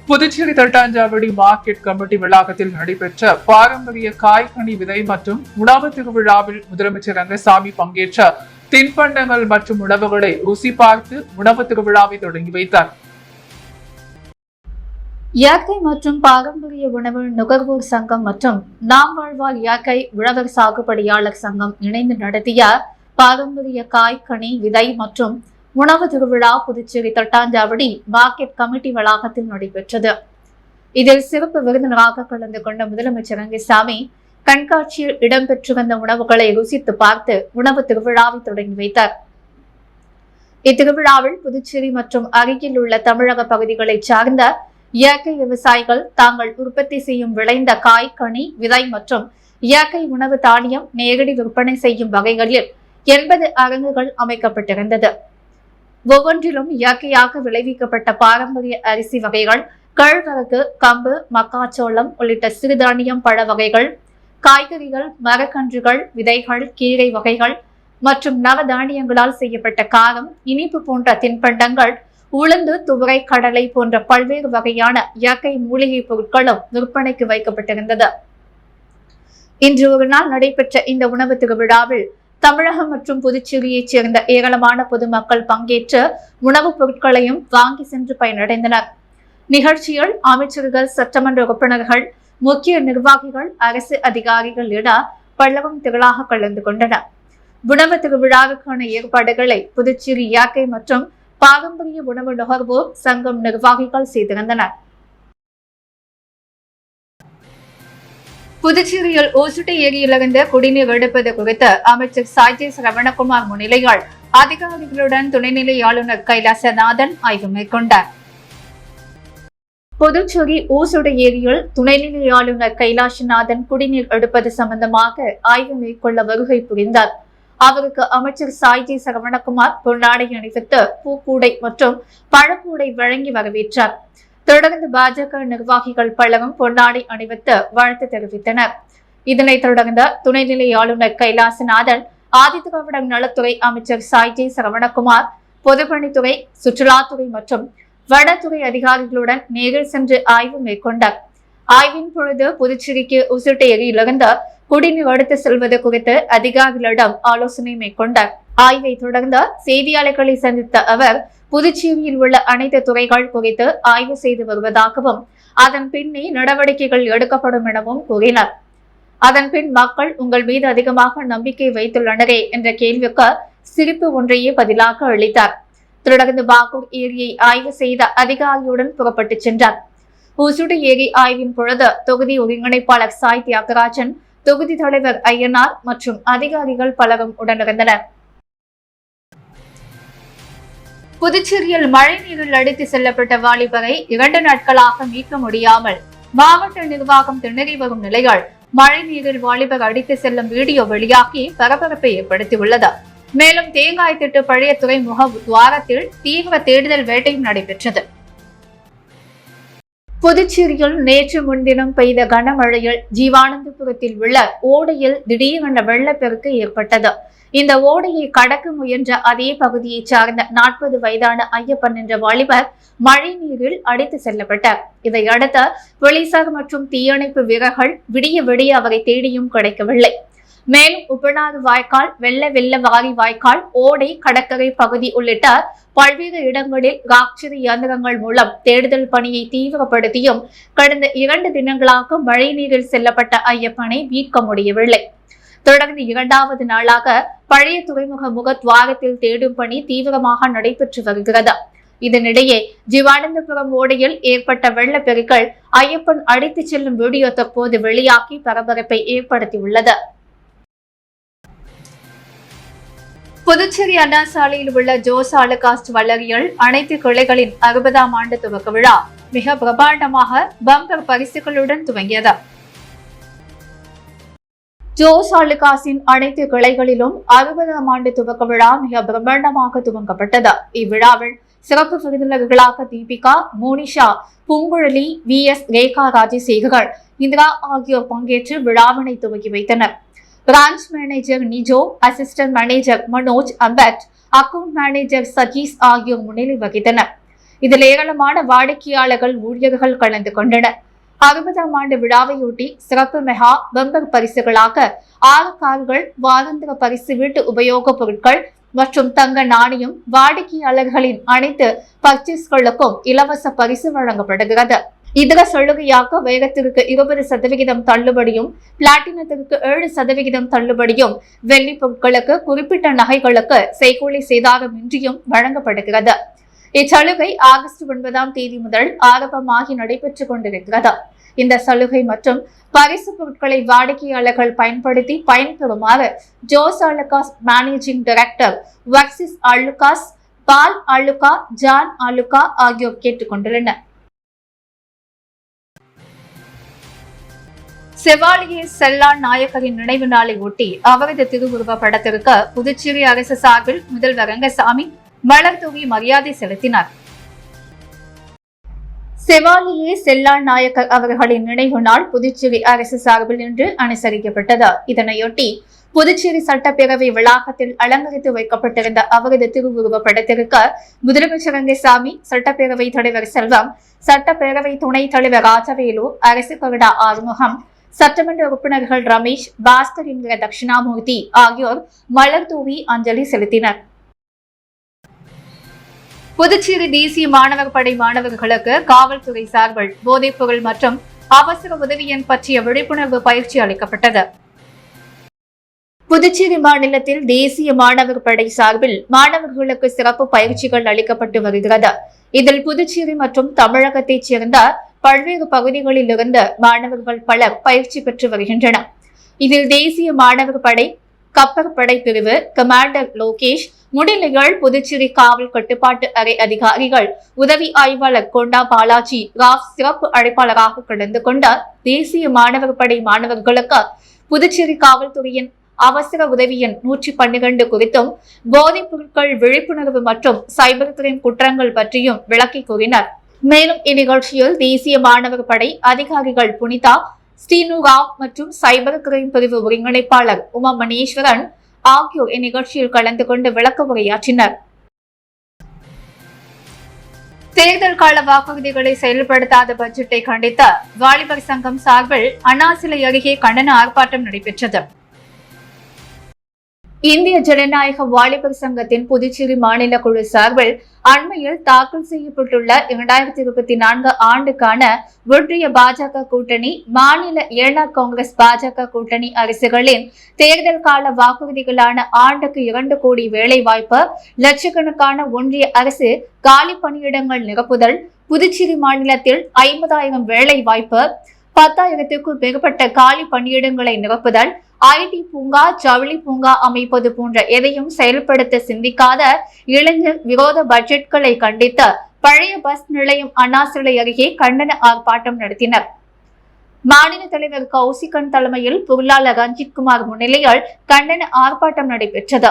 Puducherry Thattanchavadi market committee வளாகத்தில் நடைபெற்ற பாரம்பரிய காய்கனி விதை மற்றும் உணவு திருவிழாவில் முதலமைச்சர் ரங்கசாமி பங்கேற்ற தின்பண்டங்கள் மற்றும் உணவுகளை ருசி பார்த்து உணவு திருவிழாவை தொடங்கி வைத்தார். இயற்கை மற்றும் பாரம்பரிய உணவு நுகர்வோர் சங்கம் மற்றும் நாம் வாழ்வார் இயற்கை உழவர் சாகுபடியாளர் சங்கம் இணைந்து நடத்திய பாரம்பரிய காய்கனி விதை மற்றும் உணவு திருவிழா புதுச்சேரி தட்டாஞ்சாவடி மார்க்கெட் கமிட்டி வளாகத்தில் நடைபெற்றது. இதில் சிறப்பு விருந்தினராக கலந்து கொண்ட முதலமைச்சர் ரங்கசாமி கண்காட்சியில் இடம்பெற்று வந்த உணவுகளை ருசித்து பார்த்து உணவு திருவிழாவை தொடங்கி வைத்தார். இத்திருவிழாவில் புதுச்சேரி மற்றும் அருகில் உள்ள தமிழக பகுதிகளை சார்ந்த இயற்கை விவசாயிகள் தாங்கள் உற்பத்தி செய்யும் விளைந்த காய்கனி விதை மற்றும் இயற்கை உணவு தானியம் நேரடி விற்பனை செய்யும் வகைகளில் 80 அரங்குகள் அமைக்கப்பட்டிருந்தது. ஒவ்வொன்றிலும் இயற்கையாக விளைவிக்கப்பட்ட பாரம்பரிய அரிசி வகைகள், கேழ்வரகு, கம்பு, மக்காச்சோளம் உள்ளிட்ட சிறுதானியம் பழ வகைகள், காய்கறிகள், மரக்கன்றுகள், விதைகள், கீரை வகைகள் மற்றும் நவதானியங்களால் செய்யப்பட்ட காரம், இனிப்பு போன்ற தின்பண்டங்கள், உளுந்து, துவரை, கடலை போன்ற பல்வேறு வகையான இயற்கை மூலிகை பொருட்களும் விற்பனைக்கு வைக்கப்பட்டிருந்தது. இன்று ஒரு நாள் நடைபெற்ற இந்த உணவு திருவிழாவில் தமிழகம் மற்றும் புதுச்சேரியைச் சேர்ந்த ஏராளமான பொதுமக்கள் பங்கேற்று உணவுப் பொருட்களையும் வாங்கி சென்று பயனடைந்தனர். நிகழ்ச்சியில் அமைச்சர்கள், சட்டமன்ற உறுப்பினர்கள், முக்கிய நிர்வாகிகள், அரசு அதிகாரிகள் என பலரும் திரளாக கலந்து கொண்டனர். உணவு திருவிழாவுக்கான ஏற்பாடுகளை புதுச்சேரி இயற்கை மற்றும் பாரம்பரிய உணவு நுகர்வோர் சங்கம் நிர்வாகிகள் செய்திருந்தனர். புதுச்சேரியில் ஓசுட்டை ஏரியிலிருந்து குடிநீர் எடுப்பது குறித்து அமைச்சர் சாய்ஜி சரவணகுமார் முன்னிலையில் அதிகாரிகளுடன் துணைநிலை ஆளுநர் கைலாசநாதன் ஆய்வு மேற்கொண்டார். புதுச்சேரி ஓசுட்டை ஏரியில் துணைநிலை ஆளுநர் கைலாசநாதன் குடிநீர் எடுப்பது சம்பந்தமாக ஆய்வு மேற்கொள்ள வருகை புரிந்தார். அவருக்கு அமைச்சர் சாய்ஜி சரவணகுமார் பொன்னாடை அணிவித்து பூக்கூடை மற்றும் பழக்கூடை வழங்கி வரவேற்றார். தொடர்ந்து பாஜக நிர்வாகிகள் பலரும் பொன்னாடை அணிவித்து வாழ்த்து தெரிவித்தனர். இதனைத் தொடர்ந்த துணைநிலை ஆளுநர் கைலாசநாதன் ஆதிதிராவிடர் நலத்துறை அமைச்சர் சாய்ஜி சரவணகுமார், பொதுப்பணித்துறை, சுற்றுலாத்துறை மற்றும் வனத்துறை அதிகாரிகளுடன் நேரில் சென்று ஆய்வு மேற்கொண்டார். ஆய்வின் பொழுது புதுச்சேரிக்கு உசுட்டை ஏரியிலிருந்து குடிநீர் எடுத்து செல்வது குறித்து அதிகாரிகளிடம் ஆலோசனை மேற்கொண்டார். ஆய்வை தொடர்ந்து செய்தியாளர்களை சந்தித்த அவர் புதுச்சேரியில் உள்ள அனைத்து துறைகள் குறித்து ஆய்வு செய்து வருவதாகவும் அதன் பின்னே நடவடிக்கைகள் எடுக்கப்படும் எனவும் கூறினார். அதன் பின் மக்கள் உங்கள் மீது அதிகமாக நம்பிக்கை வைத்துள்ளனரே என்ற கேள்விக்கு சிரிப்பு ஒன்றையே பதிலாக அளித்தார். தொடர்ந்து பாகூர் ஏரியை ஆய்வு செய்த அதிகாரியுடன் புறப்பட்டு சென்றார். ஊசுடு ஏரி ஆய்வின் பொழுது தொகுதி ஒருங்கிணைப்பாளர் சாய் தியாகராஜன், தொகுதி தலைவர் ஐயனார் மற்றும் அதிகாரிகள் பலரும் உடனிருந்தனர். புதுச்சேரியில் மழை நீரில் அடித்து செல்லப்பட்ட வாலிபரை 2 நாட்களாக மீட்க முடியாமல் மாவட்ட நிர்வாகம் திணறி வரும் நிலையில் மழை நீரில் வாலிபர் அடித்து செல்லும் வீடியோ வெளியாகி பரபரப்பை ஏற்படுத்தியுள்ளது. மேலும் தேங்காய் திட்டு பழைய துறைமுக துவாரத்தில் தீவிர தேடுதல் வேட்டையும் நடைபெற்றது. புதுச்சேரியில் நேற்று முன்தினம் பெய்த கனமழையில் ஜீவானந்தபுரத்தில் உள்ள ஓடையில் திடீரென வெள்ளப்பெருக்கு ஏற்பட்டது. இந்த ஓடையை கடக்க முயன்ற அதே பகுதியைச் சார்ந்த 40 வயதான ஐயப்பன் என்ற வாலிபர் மழை நீரில் அடித்து செல்லப்பட்டார். இதையடுத்து போலீசார் மற்றும் தீயணைப்பு வீரர்கள் விடிய விடிய அவரை தேடியும் கிடைக்கவில்லை. மேலும் உப்பனாறு வாய்க்கால், வெள்ள வாரி வாய்க்கால், ஓடை, கடற்கரை பகுதி உள்ளிட்ட பல்வேறு இடங்களில் ராட்சத இயந்திரங்கள் மூலம் தேடுதல் பணியை தீவிரப்படுத்தியும் கடந்த 2 தினங்களாக மழை நீரில் செல்லப்பட்ட ஐயப்பனை மீட்க முடியவில்லை. தொடர்ந்து 2வது நாளாக பழைய துறைமுக முகத்வாரத்தில் தேடும் பணி தீவிரமாக நடைபெற்று வருகிறது. இதனிடையே ஜீவானந்தபுரம் ஓடையில் ஏற்பட்ட வெள்ளப்பெருக்கில் ஐயப்பன் அடித்துச் செல்லும் வீடியோ தற்போது வெளியாகி பரபரப்பை ஏற்படுத்தியுள்ளது. புதுச்சேரி அண்ணா சாலையில் உள்ள ஜோஸ் ஆலுகாஸ்ட் வளரியல் அனைத்து கிளைகளின் 60ஆம் ஆண்டு துவக்க விழா மிக பிரமாண்டமாக பம்பர் பரிசுகளுடன் துவங்கியது. ஜோஸ் ஆலுகாஸின் அனைத்து கிளைகளிலும் 60ஆம் ஆண்டு துவக்க விழா மிக பிரம்மாண்டமாக துவங்கப்பட்டது. இவ்விழாவில் சிறப்பு விருந்தினர்களாக தீபிகா, மோனிஷா, பூங்குழலி, VS ரேகா ராஜசேகர், இந்திரா ஆகியோர் பங்கேற்று விழாவினை துவக்கி வைத்தனர். Branch manager Nijo, assistant manager Manoj Ambat, account manager Sajeesh ஆகியோர் முன்னிலை வகித்தனர். இதில் ஏராளமான வாடிக்கையாளர்கள் ஊழியர்கள் கலந்து கொண்டனர். 60ஆம் ஆண்டு விழாவையொட்டி சிறப்பு மெகா பம்பர் பரிசுகளாக 6 கார்கள், வாராந்திர பரிசு, வீட்டு உபயோகப் பொருட்கள் மற்றும் தங்க நாணயம், வாடிக்கையாளர்களின் அனைத்து பர்ச்சேஸ்களுக்கும் இலவச பரிசு வழங்கப்படுகிறது. இதர சலுகையாக வைரத்திற்கு 20% தள்ளுபடியும், பிளாட்டினத்திற்கு 7% தள்ளுபடியும், வெள்ளி பொருட்களுக்கு, குறிப்பிட்ட நகைகளுக்கு செய்கூலி சேதாரமின்றியும் வழங்கப்படுகிறது. இச்சலுகை ஆகஸ்ட் 9ஆம் தேதி முதல் ஆரம்பமாகி நடைபெற்றுக் கொண்டிருக்கிறது. இந்த சலுகை மற்றும் பரிசு பொருட்களை வாடிக்கையாளர்கள் பயன்படுத்தி பயன்பெறுமாறு Jos Alukkas managing director Varghese Alukkas, Paul Alukka, John Alukka ஆகியோர் கேட்டுக் கொண்டுள்ளனர். செவாலியே செல்லான் நாயக்கரின் நினைவு நாளை ஒட்டி அவரது திருவுருவ படத்திற்கு புதுச்சேரி அரசு சார்பில் முதல்வர் ரங்கசாமி மலர் தூவி மரியாதை செலுத்தினார். செவாலியே செல்லான் நாயக்கர் அவர்களின் நினைவு நாள் புதுச்சேரி அரசு சார்பில் இன்று அனுசரிக்கப்பட்டது. இதனையொட்டி புதுச்சேரி சட்டப்பேரவை வளாகத்தில் அலங்கரித்து வைக்கப்பட்டிருந்த அவரது திருவுருவ படத்திற்கு முதலமைச்சர் ரங்கசாமி, சட்டப்பேரவை தலைவர் செல்வம், சட்டப்பேரவை துணைத் தலைவர் ராஜவேலு, அரசு கொறடா ஆறுமுகம், சட்டமன்ற உறுப்பினர்கள் ரமேஷ், பாஸ்கர் என்கிற தட்சிணாமூர்த்தி ஆகியோர் மலர் தூவி அஞ்சலி செலுத்தினர். புதுச்சேரி தேசிய மாணவர் படை மாணவர்களுக்கு காவல்துறை சார்பில் போதைப் பொருள் மற்றும் அவசர உதவி எண் பற்றிய விழிப்புணர்வு பயிற்சி அளிக்கப்பட்டது. புதுச்சேரி மாநிலத்தில் தேசிய மாணவர் படை சார்பில் மாணவர்களுக்கு சிறப்பு பயிற்சிகள் அளிக்கப்பட்டு வருகிறது. இதில் புதுச்சேரி மற்றும் தமிழகத்தைச் சேர்ந்த பல்வேறு பகுதிகளில் இருந்து மாணவர்கள் பலர் பயிற்சி பெற்று வருகின்றனர். இதில் தேசிய மாணவர் படை கப்பற்படை பிரிவு கமாண்டர் லோகேஷ் முன்னிலையில் புதுச்சேரி காவல் கட்டுப்பாட்டு அறை அதிகாரிகள், உதவி ஆய்வாளர் கொண்டா பாலாஜி ராவ் சிறப்பு அழைப்பாளராக கலந்து கொண்ட தேசிய மாணவர் படை மாணவர்களுக்கு புதுச்சேரி காவல்துறையின் அவசர உதவி எண் 112 குறித்தும், போதைப் பொருட்கள் விழிப்புணர்வு மற்றும் சைபர் கிரைம் குற்றங்கள் பற்றியும் விளக்கி கூறினர். மேலும் இந்நிகழ்ச்சியில் தேசிய மாணவர் படை அதிகாரிகள் புனிதா, ஸ்ரீனு ராவ் மற்றும் சைபர் கிரைம் பிரிவு ஒருங்கிணைப்பாளர் உமா மணீஸ்வரன் ஆகியோர் இந்நிகழ்ச்சியில் கலந்து கொண்டு விளக்க உரையாற்றினர். தேர்தல் கால வாக்குறுதிகளை செயல்படுத்தாத பட்ஜெட்டை கண்டித்த வாலிபர் சங்கம் சார்பில் அண்ணா சிலை அருகே கண்டன ஆர்ப்பாட்டம் நடைபெற்றது. இந்திய ஜனநாயக வாலிபர் சங்கத்தின் புதுச்சேரி மாநில குழு சார்பில் அண்மையில் தாக்கல் செய்யப்பட்டுள்ள 2024 ஆண்டுக்கான ஒன்றிய பாஜக கூட்டணி, மாநில என்ஆர் காங்கிரஸ் பாஜக கூட்டணி அரசுகளின் தேர்தல் கால வாக்குறுதிகளான ஆண்டுக்கு 2 கோடி வேலை வாய்ப்பு, லட்சக்கணக்கான ஒன்றிய அரசு காலி பணியிடங்கள் நிரப்புதல், புதுச்சேரி மாநிலத்தில் 50,000 வேலை வாய்ப்பு, 10,000க்கும் மேற்பட்ட காலி பணியிடங்களை நிரப்புதல், ஐடி பூங்கா, ஜவுளி பூங்கா அமைப்பது போன்ற எதையும் செயல்படுத்த சிந்திக்காத இளைஞர் விரோத பட்ஜெட்களை கண்டித்து பழைய பஸ் நிலையம் அண்ணா சிலை அருகே கண்டன ஆர்ப்பாட்டம் நடத்தினர். மாநில தலைவர் கௌசிகன் தலைமையில் பொருளாளர் ரஞ்சித் குமார் முன்னிலையில் கண்டன ஆர்ப்பாட்டம் நடைபெற்றது.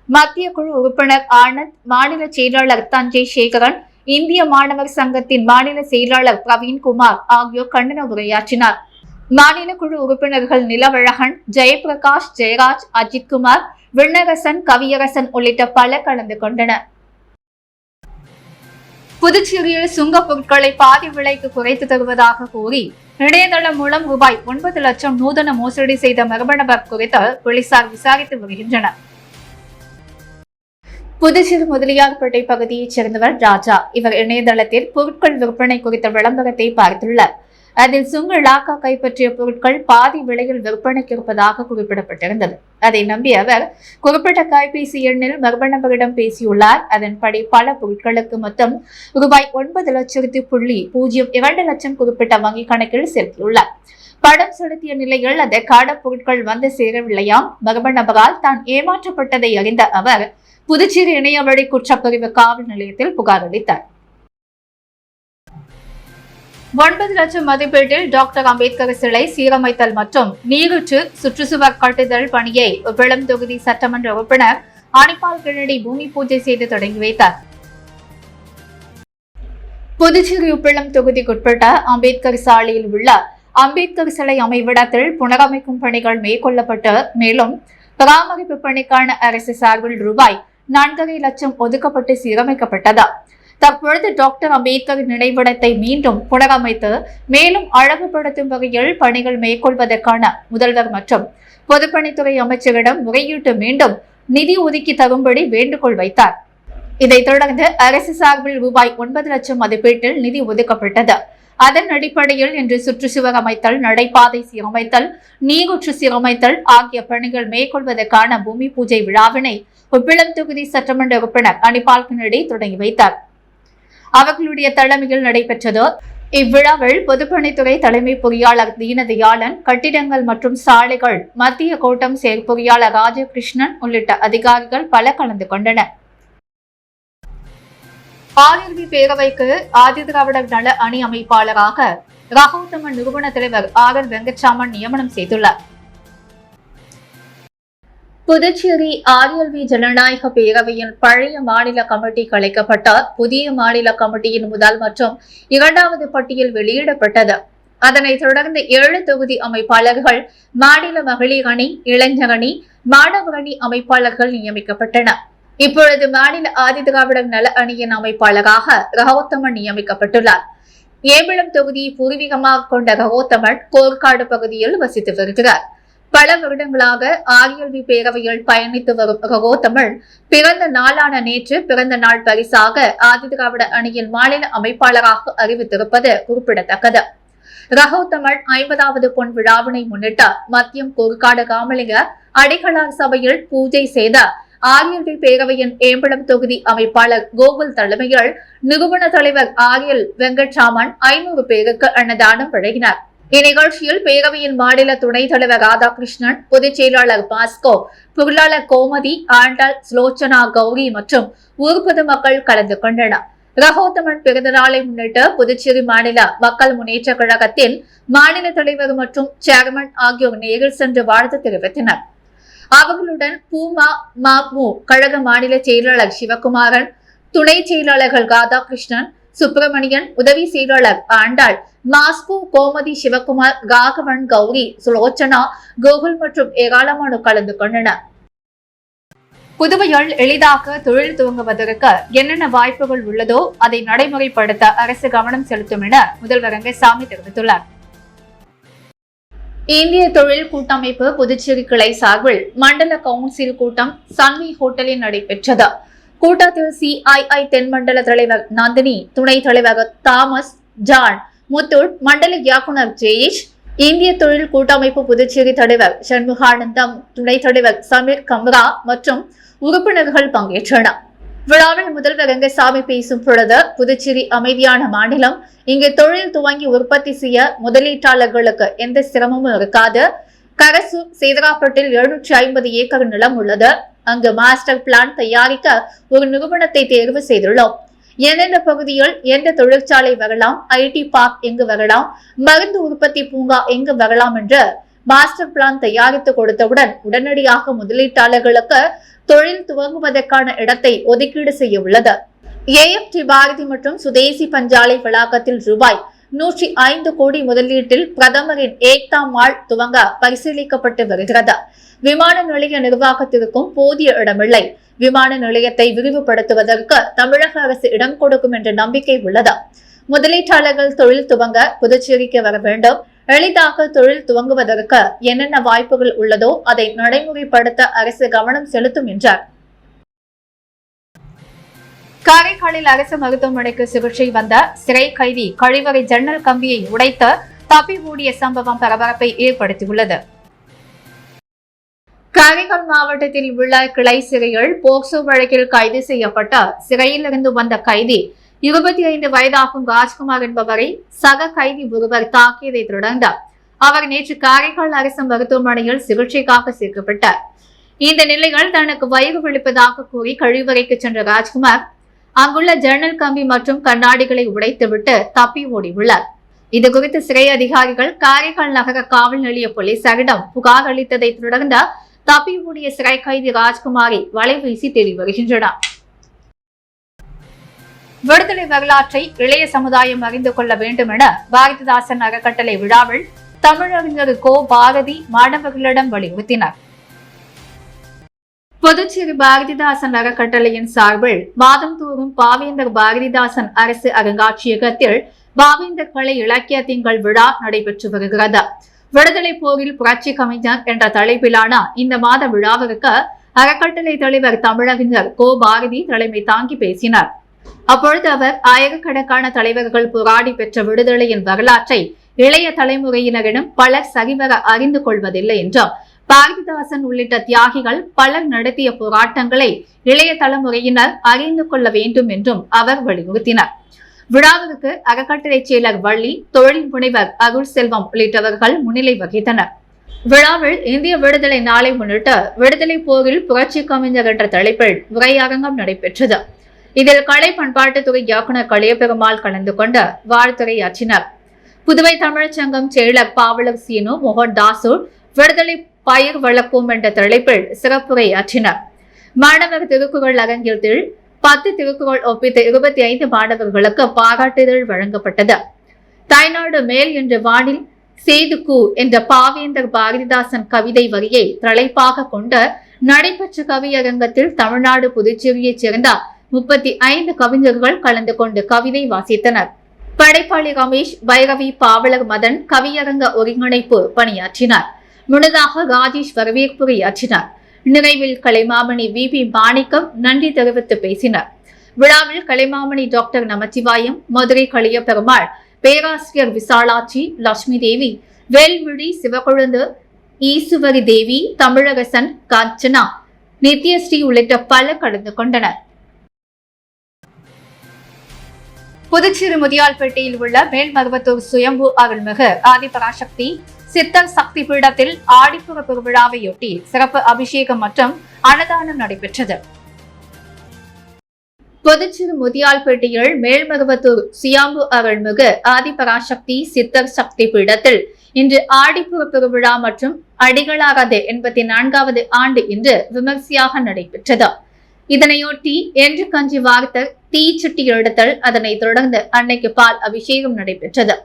மத்திய குழு உறுப்பினர் ஆனந்த், மாநில செயலாளர் தஞ்சை சேகரன், இந்திய மாணவர் சங்கத்தின் மாநில செயலாளர் பிரவீன்குமார் ஆகியோர் கண்டன உரையாற்றினார். மாநில குழு உறுப்பினர்கள் நிலவழகன், ஜெயபிரகாஷ், ஜெயராஜ், அஜித்குமார், விண்ணரசன், கவியரசன் உள்ளிட்ட பலர் கலந்து கொண்டனர். புதுச்சேரியில் சுங்க பொருட்களை பாதி விலைக்கு குறைத்து தருவதாக கூறி இணையதளம் மூலம் ரூபாய் 9 லட்சம் நூதன மோசடி செய்த மர்ம நபர் குறித்து போலீசார் விசாரித்து வருகின்றனர். புதுச்சேரி முதலியார்பேட்டை பகுதியைச் சேர்ந்தவர் ராஜா. இவர் இணையதளத்தில் பொருட்கள் விற்பனை குறித்த விளம்பரத்தை பார்த்துள்ளார். அதில் சுங்க இலாக்கா கைப்பற்றிய பொருட்கள் பாதி விலையில் விற்பனைக்கு இருப்பதாக குறிப்பிடப்பட்டிருந்தது. அதை நம்பி அவர் குறிப்பிட்ட கைபேசி எண்ணில் மர்ம நபரிடம் பேசியுள்ளார். அதன்படி பல பொருட்களுக்கு மொத்தம் ரூபாய் 9,02 லட்சம் குறிப்பிட்ட வங்கிக் கணக்கில் செலுத்தியுள்ளார். பணம் செலுத்திய நிலையில் அந்த கார்டு பொருட்கள் வந்து சேரவில்லையாம். மர்ம நபரால் தான் ஏமாற்றப்பட்டதை அறிந்த அவர் புதுச்சேரி இணையவழி குற்றப்பிரிவு காவல் நிலையத்தில் புகார் அளித்தார். 9 லட்சம் மதிப்பீட்டில் டாக்டர் அம்பேத்கர் சிலை சீரமைத்தல் மற்றும் நீரூற்று சுற்றுச்சுவர் கட்டுதல் பணியை விளம் தொகுதி சட்டமன்ற உறுப்பினர் அனிபால் கென்னடி பூமி பூஜை செய்து தொடங்கி வைத்தார். புதுச்சேரி உப்பளம் தொகுதிக்குட்பட்ட அம்பேத்கர் சாலையில் உள்ள அம்பேத்கர் சிலை அமைவிடத்தில் புனரமைக்கும் பணிகள் மேற்கொள்ளப்பட்டு மேலும் பராமரிப்பு பணிக்கான அரசு சார்பில் ரூபாய் 4.5 லட்சம் ஒதுக்கப்பட்டு சீரமைக்கப்பட்டது. தற்பொழுது டாக்டர் அம்பேத்கர் நினைவிடத்தை மீண்டும் புனரமைத்து மேலும் அழகுபடுத்தும் வகையில் பணிகள் மேற்கொள்வதற்கான முதல்வர் மற்றும் பொதுப்பணித்துறை அமைச்சரிடம் முறையிட்டு மீண்டும் நிதி ஒதுக்கி தரும்படி வேண்டுகோள் வைத்தார். இதைத் தொடர்ந்து அரசு சார்பில் ரூபாய் 9 லட்சம் மதிப்பீட்டில் நிதி ஒதுக்கப்பட்டது. அதன் அடிப்படையில் இன்று சுற்றுச்சுவர் அமைத்தல், நடைபாதை சீரமைத்தல், நீரூற்று சீரமைத்தல் ஆகிய பணிகள் மேற்கொள்வதற்கான பூமி பூஜை விழாவினை உப்பிளம் தொகுதி சட்டமன்ற உறுப்பினர் அனிபால் கென்னடி தொடங்கி வைத்தார். அவர்களுடைய தலைமையில் நடைபெற்றது. இவ்விழாவில் பொதுப்பணித்துறை தலைமை பொறியாளர் தீனதயாளன், கட்டிடங்கள் மற்றும் சாலைகள் மத்திய கோட்டம் செயற்பொறியாளர் ராஜகிருஷ்ணன் உள்ளிட்ட அதிகாரிகள் பல கலந்து கொண்டனர். ஆர்எல்வி பேரவைக்கு ஆதிதிராவிடர் நல அணி அமைப்பாளராக ரகோத்தமன் நிறுவன தலைவர் RL வெங்கட்ராமன் நியமனம் செய்துள்ளார். புதுச்சேரி ஆர்எல்வி ஜனநாயக பேரவையின் பழைய மாநில கமிட்டி கலைக்கப்பட்ட புதிய மாநில கமிட்டியின் முதல் மற்றும் இரண்டாவது பட்டியல் வெளியிடப்பட்டது. அதனைத் தொடர்ந்து 7 தொகுதி அமைப்பாளர்கள், மாநில மகளிர் அணி, இளைஞர் அணி, மாணவர் அணி அமைப்பாளர்கள் நியமிக்கப்பட்டனர். இப்பொழுது மாநில ஆதிதிராவிடர் நல அணியின் அமைப்பாளராக ரகோத்தமன் நியமிக்கப்பட்டுள்ளார். ஏம்பலம் தொகுதியை பூர்வீகமாக கொண்ட ரகோத்தமன் கோர்க்காடு பகுதியில் வசித்து வருகிறார். பல வருடங்களாக ஆர்எல்வி பேரவையில் பயணித்து வரும் ரகோத்தமன் பிறந்த நாளான நேற்று பிறந்த நாள் பரிசாக ஆதிதிராவிட அணியின் மாநில அமைப்பாளராக அறிவித்திருப்பது குறிப்பிடத்தக்கது. ரகோத்தமன் 50வது பொன் விழாவினை முன்னிட்டு மத்தியம் கோர்க்காடு காமலிங்க அடிகளார் சபையில் பூஜை செய்த ஆர்எல்வி பேரவையின் ஏம்பலம் தொகுதி அமைப்பாளர் கோகுல் தலைமையில் நிறுவன தலைவர் RL வெங்கட்ராமன் 500 பேருக்கு அன்னதானம் வழங்கினார். இந்நிகழ்ச்சியில் பேரவையின் மாநில துணைத் தலைவர் ராதாகிருஷ்ணன், பொதுச் செயலாளர் பாஸ்கோ, பொருளாளர் கோமதி, ஆண்டாள், ஸ்லோச்சனா, கௌரி மற்றும் ஊர் பொதுமக்கள் கலந்து கொண்டனர். ரகோத்தமன் பிறந்த நாளை முன்னிட்டு புதுச்சேரி மாநில மக்கள் முன்னேற்ற கழகத்தின் மாநில தலைவர் மற்றும் சேர்மன் ஆகியோர் நேரில் சென்று வாழ்த்து தெரிவித்தனர். அவர்களுடன் மு கழக மாநில செயலாளர் சிவகுமாரன், துணை செயலாளர்கள் ராதாகிருஷ்ணன், சுப்பிரமணியன், உதவி செயலாளர் ஆண்டாள், மாஸ்கோ, கோமதி, சிவகுமார், ராகவன், கௌரி, சுலோச்சனா, கோகுல் மற்றும் ஏராளமானோர் கலந்து கொண்டனர். புதுவையில் எளிதாக தொழில் துவங்குவதற்கு என்னென்ன வாய்ப்புகள் உள்ளதோ அதை நடைமுறைப்படுத்த அரசு கவனம் செலுத்தும் என முதல்வர் ரங்கசாமி தெரிவித்துள்ளார். இந்திய தொழில் கூட்டமைப்பு புதுச்சேரி கிளை சார்பில் மண்டல கவுன்சில் கூட்டம் சன்வி ஹோட்டலில் நடைபெற்றது. கூட்டத்தில் CII தென்மண்டல தலைவர் நந்தினி, துணைத் தலைவர் தாமஸ், ஜான், முத்தூட், மண்டல இயக்குனர் ஜெயேஷ், இந்திய தொழில் கூட்டமைப்பு புதுச்சேரி தலைவர் சண்முகானந்தம், துணைத் தலைவர் சமீர் கம்ரா மற்றும் உறுப்பினர்கள் பங்கேற்றனர். விழாவில் முதல்வர் ரங்கசாமி பேசும் பொழுது, புதுச்சேரி அமைதியான மாநிலம். இங்கு தொழில் துவங்கி உற்பத்தி செய்ய முதலீட்டாளர்களுக்கு எந்த சிரமமும் இருக்காது. கரசு சேதராப்பட்டில் 750 ஏக்கர் நிலம் உள்ளது. அங்கு மாஸ்டர் பிளான் தயாரிக்க ஒரு நிறுவனத்தை தேர்வு செய்துள்ளோம். எந்தெந்த பகுதியில் எந்த தொழிற்சாலை வரலாம், IT பார்க் எங்கு வரலாம், மருந்து உற்பத்தி பூங்கா எங்கு வரலாம் என்று மாஸ்டர் பிளான் தயாரித்து கொடுத்தவுடன் உடனடியாக முதலீட்டாளர்களுக்கு தொழில் துவங்குவதற்கான இடத்தை ஒதுக்கீடு செய்ய உள்ளது. AFT பாரதி மற்றும் சுதேசி பஞ்சாலை வளாகத்தில் ரூபாய் 105 கோடி முதலீட்டில் பிரதமரின் ஏக்தா மால் துவங்க பரிசீலிக்கப்பட்டு வருகிறது. விமான நிலைய நிர்வாகத்திற்கும் போதிய இடமில்லை. விமான நிலையத்தை விரிவுபடுத்துவதற்கு தமிழக அரசு இடம் கொடுக்கும் என்ற நம்பிக்கை உள்ளது. முதலீட்டாளர்கள் தொழில் துவங்க புதுச்சேரிக்கு வர வேண்டும். எளிதாக தொழில் துவங்குவதற்கு என்னென்ன வாய்ப்புகள் உள்ளதோ அதை நடைமுறைப்படுத்த அரசு கவனம் செலுத்தும் என்றார். காரைக்காலில் அரசு மருத்துவமனைக்கு சிகிச்சை வந்த சிறை கைதி கழிவறை ஜன்னல் கம்பியை உடைத்து தப்பி ஓடிய சம்பவம் பரபரப்பை ஏற்படுத்தியுள்ளது. காரைக்கால் மாவட்டத்தில் உள்ள கிளை சிறையில் போக்சோ வழக்கில் கைது செய்யப்பட்ட சிறையில் இருந்து வந்த கைதி 25 வயதாகும் ராஜ்குமார் என்பவரை சக கைதி ஒருவர் தாக்கியதை தொடர்ந்து அவர் நேற்று காரைக்கால் அரசு மருத்துவமனையில் சிகிச்சைக்காக சேர்க்கப்பட்டார். இந்த நிலையில் தனக்கு வயிறு வலிப்பதாக கூறி கழிவறைக்கு சென்ற ராஜ்குமார் அங்குள்ள ஜன்னல் கம்பி மற்றும் கண்ணாடிகளை உடைத்துவிட்டு தப்பி ஓடியுள்ளார். இதுகுறித்து சிறை அதிகாரிகள் காரைக்கால் நகர காவல் நிலைய போலீசாரிடம் புகார் அளித்ததை தொடர்ந்து தப்பி ஓடிய சிறை கைதி ராஜ்குமாரை வலைவீசி தேடி வருகின்றனர். விடுதலை வரலாற்றை இளைய சமுதாயம் அறிந்து கொள்ள வேண்டும் என பாரதிதாசன் அறக்கட்டளை விழாவில் தமிழறிஞர் கோ பாரதி மாணவர்களிடம் வலியுறுத்தினார். புதுச்சேரி பாரதிதாசன் அறக்கட்டளையின் சார்பில் மாதந்தோறும் பாவேந்தர் பாரதிதாசன் அரசு அருங்காட்சியகத்தில் பாவேந்தர் கலை இலக்கிய திங்கள் விழா நடைபெற்று வருகிறது. விடுதலை போரில் புரட்சி கவிஞர் என்ற தலைப்பிலான இந்த மாத விழாவிற்கு அறக்கட்டளை தலைவர் தமிழறிஞர் கோ பாரதி தலைமை தாங்கி பேசினார். அப்பொழுது அவர் ஆயிரக்கணக்கான தலைவர்கள் போராடி பெற்ற விடுதலையின் வரலாற்றை இளைய தலைமுறையினரிடம் பலர் சரிவர அறிந்து கொள்வதில்லை என்றும், பாரதிதாசன் உள்ளிட்ட தியாகிகள் பலர் நடத்திய போராட்டங்களை இளைய தலைமுறையினர் அறிந்து கொள்ள வேண்டும் என்றும் அவர் வலியுறுத்தினார். விழாவிற்கு அறக்கட்டளை செயலர் வள்ளி, தொழில் முனைவர் அருள் செல்வம் உள்ளிட்டவர்கள் முன்னிலை வகித்தனர். விழாவில் இந்திய விடுதலை நாளை முன்னிட்டு விடுதலை போரில் புரட்சி கவிஞர் என்ற தலைப்பில் உரையரங்கம் நடைபெற்றது. இதில் கலை பண்பாட்டுத்துறை இயக்குநர் கலியபெருமாள் கலந்து கொண்டு வாழ்த்துரையாற்றினார். புதுவை தமிழ்ச்சங்கம் செயலர் பாவலர் சீனு மோகன்தாசூர் விடுதலை பயிர் வளர்ப்போம் என்ற தலைப்பில் சிறப்புரையாற்றினார். மாணவர் திருக்குறள் அரங்கில் 10 திருக்குறள் ஒப்பித்த 25 மாணவர்களுக்கு பாராட்டுதல் வழங்கப்பட்டது. தாய்நாடு மேல் என்ற வானில் சேதுக்கு என்ற பாவேந்தர் பாரதிதாசன் கவிதை வரியை தலைப்பாக கொண்டு நடைபெற்ற கவியரங்கத்தில் தமிழ்நாடு புதுச்சேரியைச் சேர்ந்த 35 கவிஞர்கள் கலந்து கொண்டு கவிதை வாசித்தனர். படைப்பாளி ரமேஷ், பைரவி, பாவலர் மதன் கவியரங்க ஒருங்கிணைப்பு பணியாற்றினார். முன்னதாக ராஜேஷ் வரவேற்புரையாற்றினார். நிறைவில் கலைமாமணி VP மாணிக்கம் நன்றி தெரிவித்து பேசினார். விழாவில் கலைமாமணி டாக்டர் நமச்சிவாயம், மதுரை கலியபெருமாள், பேராசிரியர் விசாலாட்சி, லட்சுமி தேவி, வேல்விழி, சிவகுழந்து, ஈசுவரி தேவி, தமிழரசன், காஞ்சனா, நித்யஸ்ரீ உள்ளிட்ட பலர் கலந்து கொண்டனர். புதுச்சேரி முதியால்பேட்டையில் உள்ள மேல்மருவத்தூர் சுயம்பு அருள்மிகு ஆதிபராசக்தி சித்தர் சக்தி பீடத்தில் ஆடிப்புற பெருவிழாவையொட்டி சிறப்பு அபிஷேகம் மற்றும் அன்னதானம் நடைபெற்றது. புதுச்சேரி முதியால்பேட்டையில் மேல்மருவத்தூர் சுயம்பு அருள்மிகு ஆதிபராசக்தி சித்தர் சக்தி பீடத்தில் இன்று ஆடிப்புற பெருவிழா மற்றும் அடிகளாரது 84வது ஆண்டு இன்று விமர்சையாக நடைபெற்றது. இதனையொட்டி என்று கஞ்சி வார்த்தல், தீச்சட்டி எடுத்தல், அதனைத் தொடர்ந்து அன்னைக்கு பால் அபிஷேகம் நடைபெற்றது.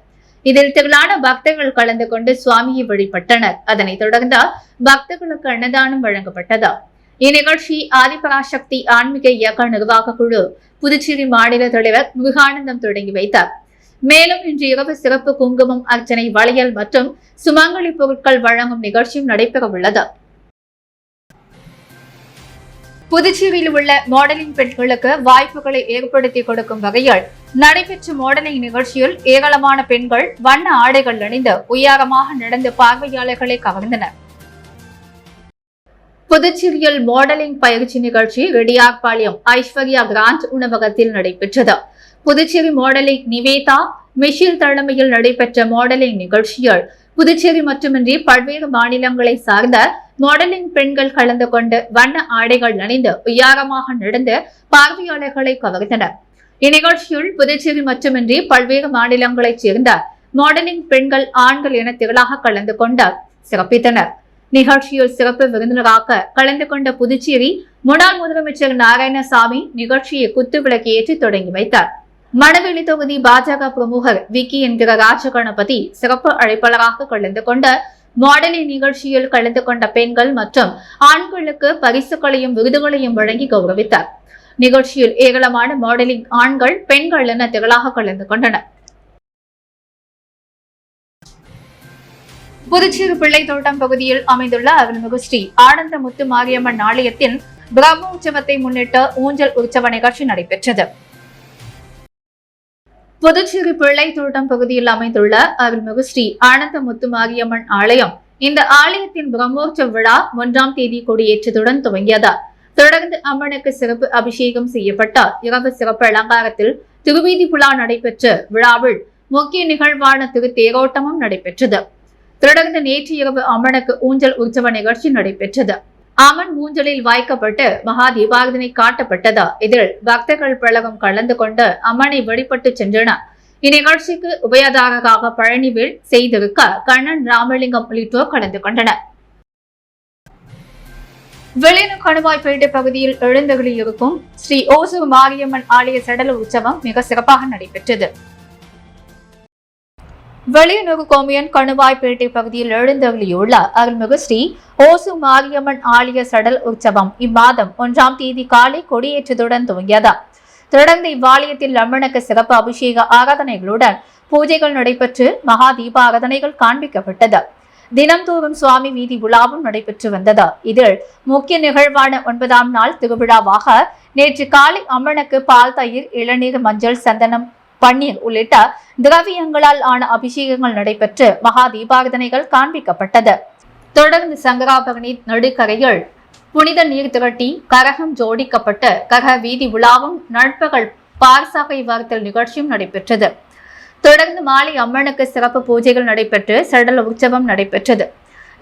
இதில் திரளான பக்தர்கள் கலந்து கொண்டு சுவாமியை வழிபட்டனர். அதனைத் தொடர்ந்து பக்தர்களுக்கு அன்னதானம் வழங்கப்பட்டது. இந்நிகழ்ச்சி ஆதிபராசக்தி ஆன்மீக இயக்க நிர்வாக குழு புதுச்சேரி மாநில தலைவர் முருகானந்தம் தொடங்கி வைத்தார். மேலும் இன்று இரவு சிறப்பு குங்குமம் அர்ச்சனை, வளையல் மற்றும் சுமங்கலி பொருட்கள் வழங்கும் நிகழ்ச்சியும் நடைபெற உள்ளது. புதுச்சேரியில் உள்ள மாடலிங் பெண்களுக்கு வாய்ப்புகளை ஏற்படுத்தி கொடுக்கும் வகையில் நடைபெற்ற மாடலிங் நிகழ்ச்சியில் ஏராளமான பெண்கள் வண்ண ஆடைகள் அணிந்து உயரமாக நடந்து பார்வையாளர்களை கவர்ந்தனர். புதுச்சேரியில் மாடலிங் பயிற்சி நிகழ்ச்சி ரெடியார்பாளையம் ஐஸ்வர்யா கிராண்ட் உணவகத்தில் நடைபெற்றது. புதுச்சேரி மாடலிங் நிவேதா மிஷில் தலைமையில் நடைபெற்ற மாடலிங் நிகழ்ச்சியில் புதுச்சேரி மட்டுமின்றி பல்வேறு மாநிலங்களை சார்ந்த மாடலிங் பெண்கள் கலந்து கொண்டு வண்ண ஆடைகள் அணிந்து உயரமாக நடந்து பார்வையாளர்களை கவர்ந்தனர். இந்நிகழ்ச்சியில் புதுச்சேரி மட்டுமின்றி பல்வேறு மாநிலங்களைச் சேர்ந்த மாடலிங் பெண்கள், ஆண்கள் என திரளாக கலந்து கொண்டு சிறப்பித்தனர். நிகழ்ச்சியில் சிறப்பு விருந்தினராக கலந்து கொண்ட புதுச்சேரி முன்னாள் முதலமைச்சர் நாராயணசாமி நிகழ்ச்சியை குத்துவிளக்கு ஏற்றி தொடங்கி வைத்தார். மணவெளி தொகுதி பாஜக பிரமுகர் விக்கி என்கிற ராஜகணபதி சிறப்பு அழைப்பாளராக கலந்து கொண்ட மாடலிங் நிகழ்ச்சியில் கலந்து கொண்ட பெண்கள் மற்றும் ஆண்களுக்கு பரிசுகளையும் விருதுகளையும் வழங்கி கௌரவித்தார். நிகழ்ச்சியில் ஏராளமான மாடலிங் ஆண்கள், பெண்கள் என திரளாக கலந்து கொண்டனர். புதுச்சேரி பிள்ளைத்தோட்டம் பகுதியில் அமைந்துள்ள அருள்மிகு ஸ்ரீ ஆனந்த முத்து மாரியம்மன் ஆலயத்தின் பிரம்மோற்சவத்தை முன்னிட்டு ஊஞ்சல் உற்சவ நிகழ்ச்சி நடைபெற்றது. புதுச்சேரி பிள்ளைத்தோட்டம் பகுதியில் அமைந்துள்ள அருள்மிகு ஸ்ரீ ஆனந்த முத்து மாரியம்மன் ஆலயம் இந்த ஆலயத்தின் பிரம்மோற்சவ விழா 1ஆம் தேதி கொடியேற்றத்துடன் துவங்கியது. தொடர்ந்து அம்மனுக்கு சிறப்பு அபிஷேகம் செய்யப்பட்ட இரவு சிறப்பு அலங்காரத்தில் திருவீதி புலா நடைபெற்ற விழாவில் முக்கிய நிகழ்வான திருத்தேரோட்டமும் நடைபெற்றது. தொடர்ந்து நேற்று இரவு அம்மனுக்கு ஊஞ்சல் உற்சவ நிகழ்ச்சி நடைபெற்றது. அம்மன் ஊஞ்சலில் வாய்க்கப்பட்டு மகா தீபாரதனை காட்டப்பட்டது. இதில் பக்தர்கள் பலரும் கலந்து கொண்டு அம்மனை வழிபட்டு சென்றனர். இந்நிகழ்ச்சிக்கு உபயதாரராக பழனிவேல், செய்திருக்க கண்ணன், ராமலிங்கம் உள்ளிட்டோர் கலந்து கொண்டனர். வெளியனு கணுவாய்பேட்டை பகுதியில் எழுந்தருளில் இருக்கும் ஸ்ரீ ஓசூர் மாரியம்மன் ஆலய சடல உற்சவம் மிக சிறப்பாக நடைபெற்றது. வெளியனூர் கோமியன் கணுவாய்பேட்டை பகுதியில் எழுந்தருளியுள்ள அருள்மிகு ஸ்ரீ ஓசு மாரியம்மன் ஆலய சடல் உற்சவம் இம்மாதம் 1ஆம் தேதி காலை கொடியேற்றத்துடன் துவங்கியது. தொடர்ந்து இவ்வாலயத்தில் அம்மனுக்கு சிறப்பு அபிஷேக ஆராதனைகளுடன் பூஜைகள் நடைபெற்று மகா தீபாராதனைகள் காண்பிக்கப்பட்டது. தினம்தோறும் சுவாமி வீதி உலாவும் நடைபெற்று வந்தது. இதில் முக்கிய நிகழ்வான 9ஆம் நாள் திருவிழாவாக நேற்று காலை அம்மனுக்கு பால், தயிர், இளநீர், மஞ்சள், சந்தனம், பன்னீர் உள்ளிட்ட திரவியங்களால் ஆன அபிஷேகங்கள் நடைபெற்று மகா தீபாராதனைகள் காண்பிக்கப்பட்டது. தொடர்ந்து சங்கராபரணி நடுக்கரையில் புனித நீர் திரட்டி கரகம் ஜோடிக்கப்பட்டு கரக வீதி உலாவும் நண்பகல் பார்சாகை வார்த்தல் நிகழ்ச்சியும் நடைபெற்றது. தொடர்ந்து மாலை அம்மனுக்கு சிறப்பு பூஜைகள் நடைபெற்று சடல் உற்சவம் நடைபெற்றது.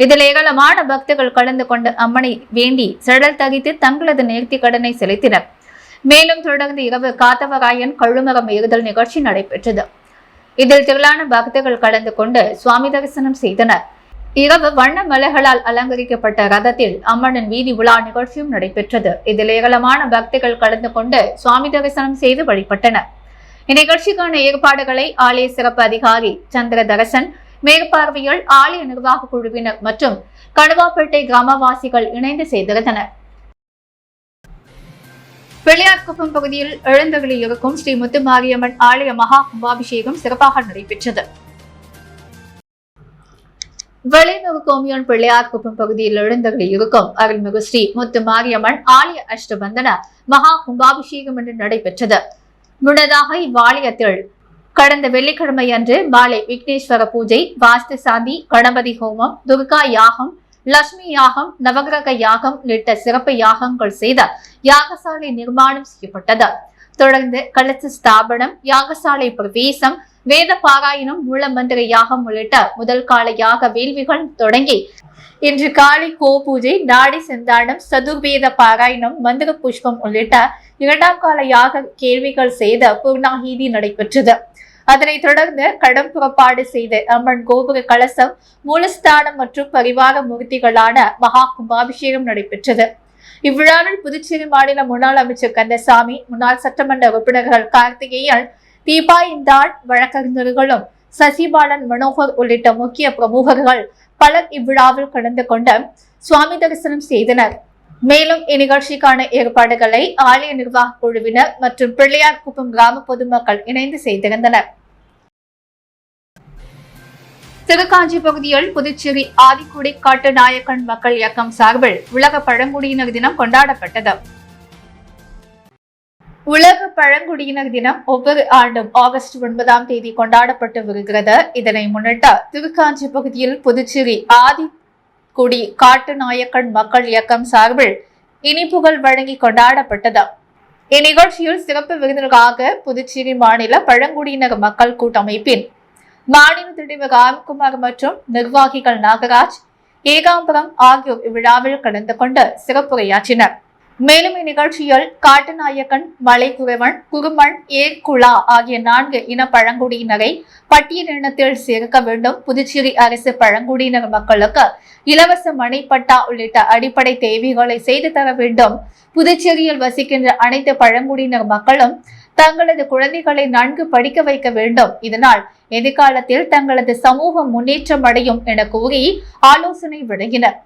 இதில் ஏராளமான பக்தர்கள் கலந்து கொண்டு அம்மனை வேண்டி சடல் தகித்து தங்களது நேர்த்தி கடனை செலுத்தினர். மேலும் தொடர்ந்து இரவு காத்தவராயன் கழுமரம் ஏறுதல் நிகழ்ச்சி நடைபெற்றது. இதில் திரளான பக்தர்கள் கலந்து கொண்டு சுவாமி தரிசனம் செய்தனர். இரவு வண்ண மலைகளால் அலங்கரிக்கப்பட்ட ரதத்தில் அம்மனின் வீதி உலா நிகழ்ச்சியும் நடைபெற்றது. இதில் ஏராளமான பக்தர்கள் கலந்து கொண்டு சுவாமி தரிசனம் செய்து வழிபட்டனர். இந்நிகழ்ச்சிக்கான ஏற்பாடுகளை ஆலய சிறப்பு அதிகாரி சந்திரதரசன், மேற்பார்வையில் ஆலய நிர்வாக குழுவினர் மற்றும் கணுவாப்பேட்டை கிராமவாசிகள் இணைந்து செய்திருந்தனர். பிள்ளையார்குப்பம் பகுதியில் எழுந்தருளி இருக்கும் ஸ்ரீ முத்துமாரியம்மன் ஆலய மகா கும்பாபிஷேகம் சிறப்பாக நடைபெற்றது. வெளியனூர் கோமியன் பிள்ளையார்குப்பம் பகுதியில் எழுந்தருளி இருக்கும் அருள்மிகு ஸ்ரீ முத்துமாரியம்மன் ஆலய அஷ்டபந்தன மகா கும்பாபிஷேகம் என்று நடைபெற்றது. முன்னதாக இவ்வாலயத்தில் கடந்த வெள்ளிக்கிழமை அன்று மாலை விக்னேஸ்வர பூஜை, வாஸ்து சாந்தி, கணபதி ஹோமம், துர்கா யாகம், லட்சுமி யாகம், நவகிரக யாகம் உள்ளிட்ட சிறப்பு யாகங்கள் செய்த யாகசாலை நிர்மாணம் செய்யப்பட்டது. தொடர்ந்து கலச ஸ்தாபனம், யாகசாலை பிரவேசம், வேத பாராயணம், மூலமந்திர யாகம் உள்ளிட்ட முதல் கால யாக வேள்விகள் தொடங்கி இன்று காலை பூஜை, நாடி செந்தாண்டம், சதுர்வேத பாராயணம், மந்திர புஷ்பம் உள்ளிட்ட 2ஆம் கால யாக கேள்விகள் செய்த பூர்ணாகீதி நடைபெற்றது. அதனைத் தொடர்ந்து கடம் புறப்பாடு செய்த அம்மன் கோபுர கலசம், மூலஸ்தானம் மற்றும் பரிவார மூர்த்திகளான மகா கும்பாபிஷேகம் நடைபெற்றது. இவ்விழாவில் புதுச்சேரி மாநில முன்னாள் அமைச்சர் கந்தசாமி, முன்னாள் சட்டமன்ற உறுப்பினர்கள் கார்த்திகேயன், தீபா இந்தாள், வழக்கறிஞர்களும் சசிபாலன், மனோகர் உள்ளிட்ட முக்கிய பிரமுகர்கள் பலர் இவ்விழாவில் கலந்து கொண்டு சுவாமி தரிசனம் செய்தனர். மேலும் இந்நிகழ்ச்சிக்கான ஏற்பாடுகளை ஆலய நிர்வாக குழுவினர் மற்றும் பிள்ளையார்குப்பம் கிராம பொதுமக்கள் இணைந்து செய்திருந்தனர். திருக்காஞ்சி பகுதியில் புதுச்சேரி ஆதிக்குடி காட்டுநாயக்கன் மக்கள் இயக்கம் சார்பில் உலக பழங்குடியினர் தினம் கொண்டாடப்பட்டது. உலக பழங்குடியினர் தினம் ஒவ்வொரு ஆண்டும் ஆகஸ்ட் 9ஆம் தேதி கொண்டாடப்பட்டு வருகிறது. இதனை முன்னிட்டு திருக்காஞ்சி பகுதியில் புதுச்சேரி ஆதிக்குடி காட்டுநாயக்கன் மக்கள் இயக்கம் சார்பில் இனிப்புகள் வழங்கி கொண்டாடப்பட்டது. இந்நிகழ்ச்சியில் சிறப்பு விருந்தினராக புதுச்சேரி மாநில பழங்குடியினர் மக்கள் கூட்டமைப்பின் மாநில தலைவர் ராம்குமார் மற்றும் நிர்வாகிகள் நாகராஜ், ஏகாம்பரம் ஆகியோர் இவ்விழாவில் கலந்து கொண்டு சிறப்புரையாற்றினர். மேலும் இந்நிகழ்ச்சியில் காட்டுநாயக்கன், மலைக்குறவன், குருமன், ஏர்குலா ஆகிய 4 இன பழங்குடியினரை பட்டியலினத்தில் சேர்க்க வேண்டும், புதுச்சேரி அரசு பழங்குடியினர் மக்களுக்கு இலவச மனைப்பட்டா உள்ளிட்ட அடிப்படை தேவைகளை செய்து தர வேண்டும், புதுச்சேரியில் வசிக்கின்ற அனைத்து பழங்குடியினர் மக்களும் தங்களது குழந்தைகளை நன்கு படிக்க வைக்க வேண்டும், இதனால் எதிர்காலத்தில் தங்களது சமூகம் முன்னேற்றம் அடையும் என கூறி ஆலோசனை வழங்கினர்.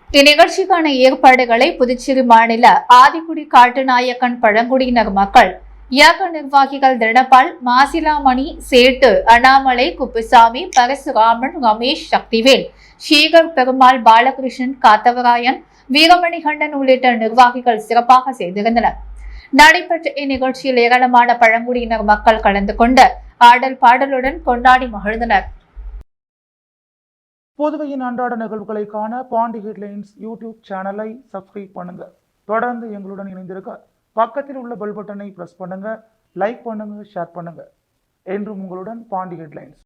இந்நிகழ்ச்சிக்கான ஏற்பாடுகளை புதுச்சேரி மாநில ஆதிக்குடி காட்டுநாயக்கன் பழங்குடியினர் மக்கள் இயக்க நிர்வாகிகள் தினபால், மாசிலாமணி, சேட்டு, அண்ணாமலை, குப்புசாமி, பரசுராமன், ரமேஷ், சக்திவேல், சேகர் பெருமாள், பாலகிருஷ்ணன், காத்தவராயன், வீரமணிகண்டன் உள்ளிட்ட நிர்வாகிகள் சிறப்பாக செய்திருந்தனர். நடைபெற்ற இந்நிகழ்ச்சியில் ஏராளமான பழங்குடியினர் மக்கள் கலந்து கொண்டு ஆடல் பாடலுடன் கொண்டாடி மகிழ்ந்தனர். புதுவையின் அன்றாட நிகழ்வுகளை காண பாண்டி ஹெட்லைன்ஸ் யூடியூப் சேனலை சப்ஸ்கிரைப் பண்ணுங்க. தொடர்ந்து எங்களுடன் இணைந்திருக்க பக்கத்தில் உள்ள பெல் பட்டனை பிரஸ் பண்ணுங்க, லைக் பண்ணுங்க, ஷேர் பண்ணுங்க. என்றும் உங்களுடன் பாண்டி ஹெட்லைன்ஸ்.